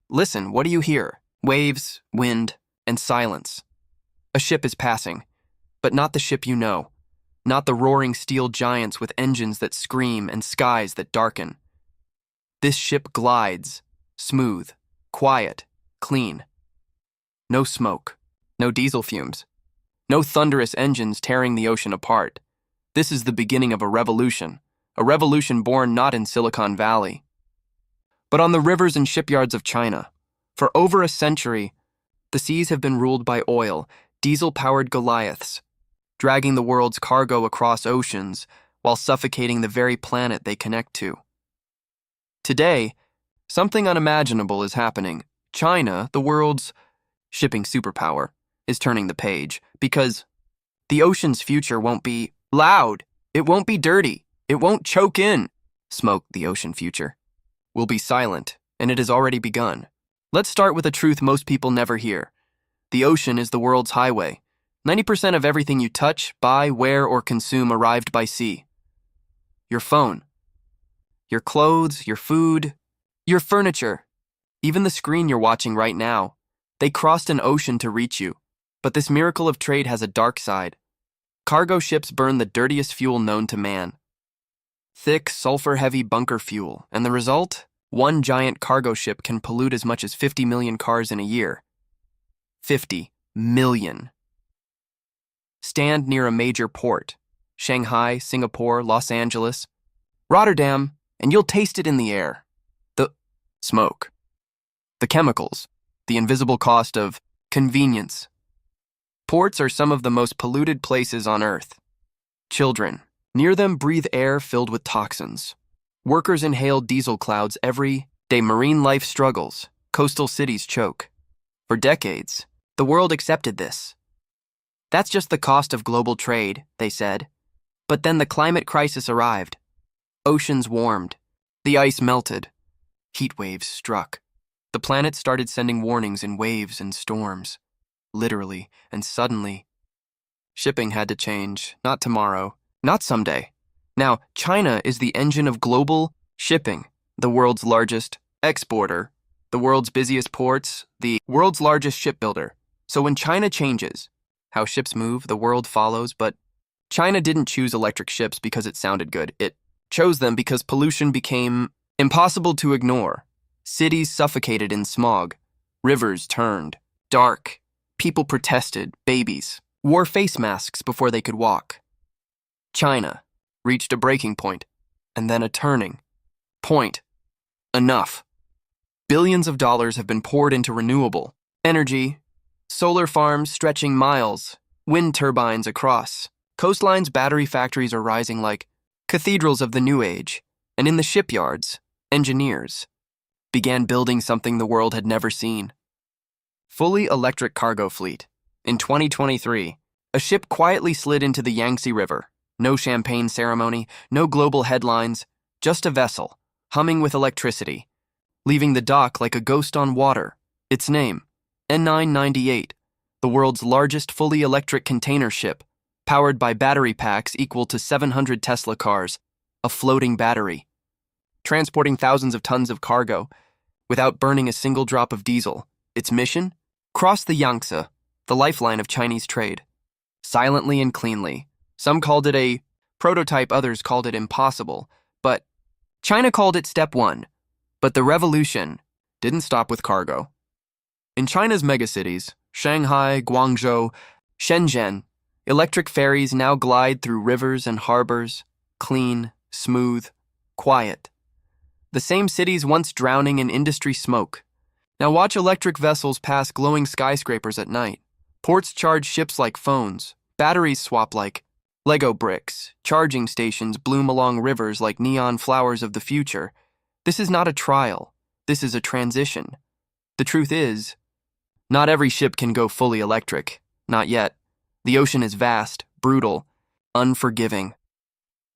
Listen, what do you hear? Waves, wind, and silence. A ship is passing, but not the ship you know. Not the roaring steel giants with engines that scream and skies that darken. This ship glides, smooth, quiet, clean. No smoke, no diesel fumes, no thunderous engines tearing the ocean apart. This is the beginning of a revolution born not in Silicon Valley, but on the rivers and shipyards of China. For over a century, the seas have been ruled by oil, diesel-powered Goliaths, dragging the world's cargo across oceans while suffocating the very planet they connect to. Today, something unimaginable is happening. China, the world's shipping superpower, is turning the page because the ocean's future won't be loud, it won't be dirty, it won't choke in smoke. The ocean future will be silent, and it has already begun. Let's start with a truth most people never hear. The ocean is the world's highway. 90% of everything you touch, buy, wear, or consume arrived by sea. Your phone, your clothes, your food, your furniture, even the screen you're watching right now. They crossed an ocean to reach you. But this miracle of trade has a dark side. Cargo ships burn the dirtiest fuel known to man. Thick, sulfur-heavy bunker fuel, and the result? One giant cargo ship can pollute as much as 50 million cars in a year. 50 million. Stand near a major port, Shanghai, Singapore, Los Angeles, Rotterdam, and you'll taste it in the air. The smoke, the chemicals, the invisible cost of convenience. Ports are some of the most polluted places on Earth. Children, near them, breathe air filled with toxins. Workers inhale diesel clouds every day. Marine life struggles. Coastal cities choke. For decades, the world accepted this. That's just the cost of global trade, they said. But then the climate crisis arrived. Oceans warmed. The ice melted. Heat waves struck. The planet started sending warnings in waves and storms. Literally, and suddenly, shipping had to change. Not tomorrow, not someday. Now, China is the engine of global shipping, the world's largest exporter, the world's busiest ports, the world's largest shipbuilder. So when China changes, how ships move, the world follows. But China didn't choose electric ships because it sounded good. It chose them because pollution became impossible to ignore. Cities suffocated in smog. Rivers turned dark. People protested, babies wore face masks before they could walk. China reached a breaking point, and then a turning point. Enough. Billions of dollars have been poured into renewable energy, solar farms stretching miles, wind turbines across coastlines. Battery factories are rising like cathedrals of the new age, and in the shipyards, engineers began building something the world had never seen. Fully electric cargo fleet. In 2023, a ship quietly slid into the Yangtze River. No champagne ceremony, no global headlines, just a vessel, humming with electricity, leaving the dock like a ghost on water. Its name, N998, the world's largest fully electric container ship, powered by battery packs equal to 700 Tesla cars, a floating battery, transporting thousands of tons of cargo without burning a single drop of diesel. Its mission? Cross the Yangtze, the lifeline of Chinese trade. Silently and cleanly. Some called it a prototype, others called it impossible, but China called it step one. But the revolution didn't stop with cargo. In China's megacities, Shanghai, Guangzhou, Shenzhen, electric ferries now glide through rivers and harbors, clean, smooth, quiet. The same cities once drowning in industry smoke. Now watch electric vessels pass glowing skyscrapers at night. Ports charge ships like phones. Batteries swap like Lego bricks. Charging stations bloom along rivers like neon flowers of the future. This is not a trial. This is a transition. The truth is, not every ship can go fully electric. Not yet. The ocean is vast, brutal, unforgiving.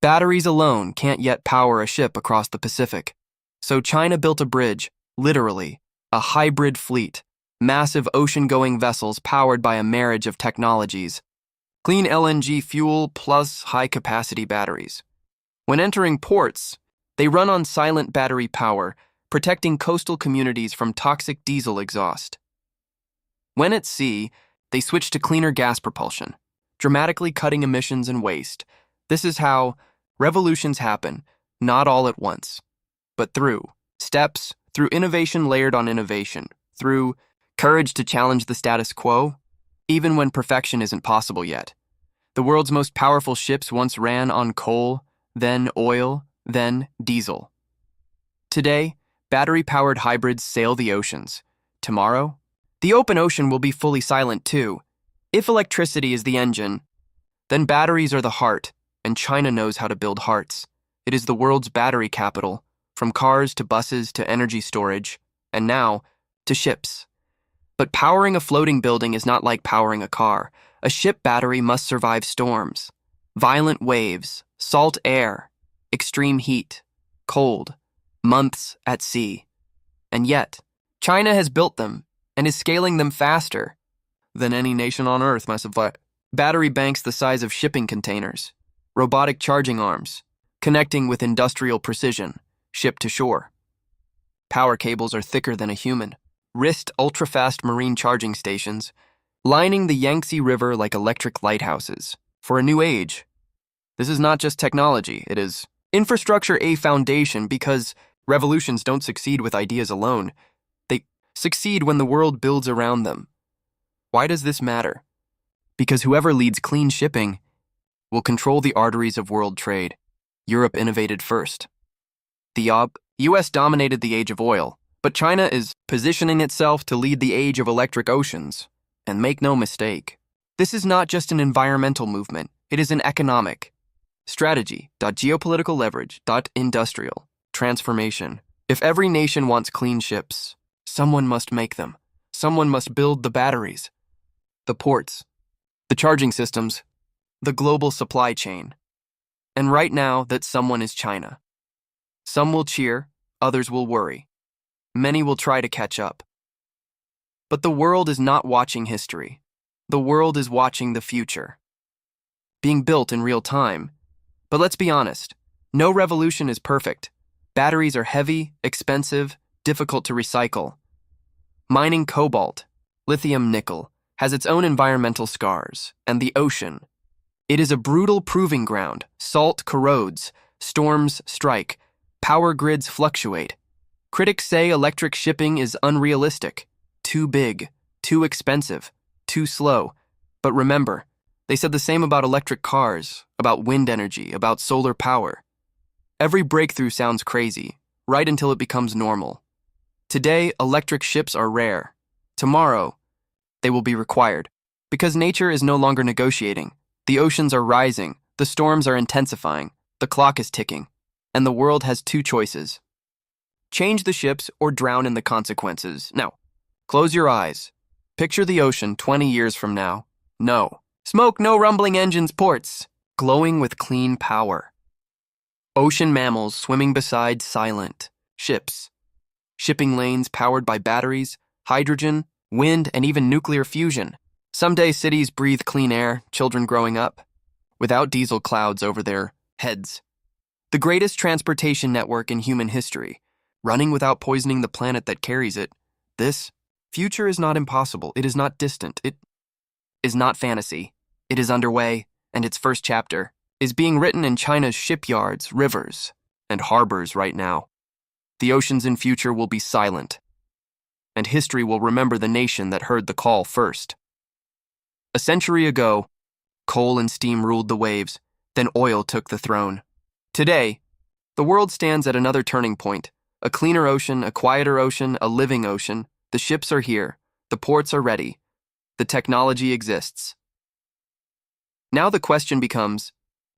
Batteries alone can't yet power a ship across the Pacific. So China built a bridge, literally, a hybrid fleet, massive ocean-going vessels powered by a marriage of technologies. Clean LNG fuel plus high-capacity batteries. When entering ports, they run on silent battery power, protecting coastal communities from toxic diesel exhaust. When at sea, they switch to cleaner gas propulsion, dramatically cutting emissions and waste. This is how revolutions happen, not all at once, but through steps, through innovation layered on innovation, through courage to challenge the status quo, even when perfection isn't possible yet. The world's most powerful ships once ran on coal, then oil, then diesel. Today, battery-powered hybrids sail the oceans. Tomorrow, the open ocean will be fully silent too. If electricity is the engine, then batteries are the heart, and China knows how to build hearts. It is the world's battery capital, from cars to buses to energy storage, and now to ships. But powering a floating building is not like powering a car. A ship battery must survive storms, violent waves, salt air, extreme heat, cold, months at sea. And yet, China has built them and is scaling them faster than any nation on Earth, battery banks the size of shipping containers, robotic charging arms, connecting with industrial precision, ship to shore. Power cables are thicker than a human, wrist ultra-fast marine charging stations, lining the Yangtze River like electric lighthouses. For a new age, this is not just technology, it is infrastructure, a foundation, because revolutions don't succeed with ideas alone. They succeed when the world builds around them. Why does this matter? Because whoever leads clean shipping will control the arteries of world trade. Europe innovated first. The US dominated the age of oil, but China is positioning itself to lead the age of electric oceans. And make no mistake, this is not just an environmental movement, it is an economic strategy. Geopolitical leverage. Industrial transformation. If every nation wants clean ships, someone must make them. Someone must build the batteries, the ports, the charging systems, the global supply chain. And right now, that someone is China. Some will cheer, others will worry. Many will try to catch up. But the world is not watching history. The world is watching the future, being built in real time. But let's be honest, no revolution is perfect. Batteries are heavy, expensive, difficult to recycle. Mining cobalt, lithium nickel, has its own environmental scars, and the ocean. It is a brutal proving ground. Salt corrodes, storms strike, power grids fluctuate. Critics say electric shipping is unrealistic, too big, too expensive, too slow. But remember, they said the same about electric cars, about wind energy, about solar power. Every breakthrough sounds crazy, right until it becomes normal. Today, electric ships are rare. Tomorrow, they will be required. Because nature is no longer negotiating. The oceans are rising, the storms are intensifying, the clock is ticking, and the world has two choices. Change the ships or drown in the consequences. Now, close your eyes. Picture the ocean 20 years from now. No. Smoke, no rumbling engines, ports, glowing with clean power. Ocean mammals swimming beside silent ships. Shipping lanes powered by batteries, hydrogen, wind, and even nuclear fusion. Someday cities breathe clean air, children growing up, without diesel clouds over their heads. The greatest transportation network in human history, running without poisoning the planet that carries it. This future is not impossible. It is not distant. It is not fantasy. It is underway, and its first chapter is being written in China's shipyards, rivers, and harbors right now. The oceans in future will be silent, and history will remember the nation that heard the call first. A century ago, coal and steam ruled the waves, then oil took the throne. Today, the world stands at another turning point. A cleaner ocean, a quieter ocean, a living ocean. The ships are here. The ports are ready. The technology exists. Now the question becomes,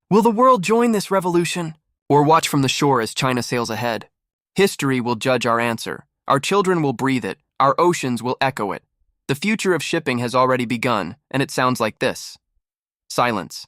will the world join this revolution or watch from the shore as China sails ahead? History will judge our answer. Our children will breathe it. Our oceans will echo it. The future of shipping has already begun, and it sounds like this. Silence.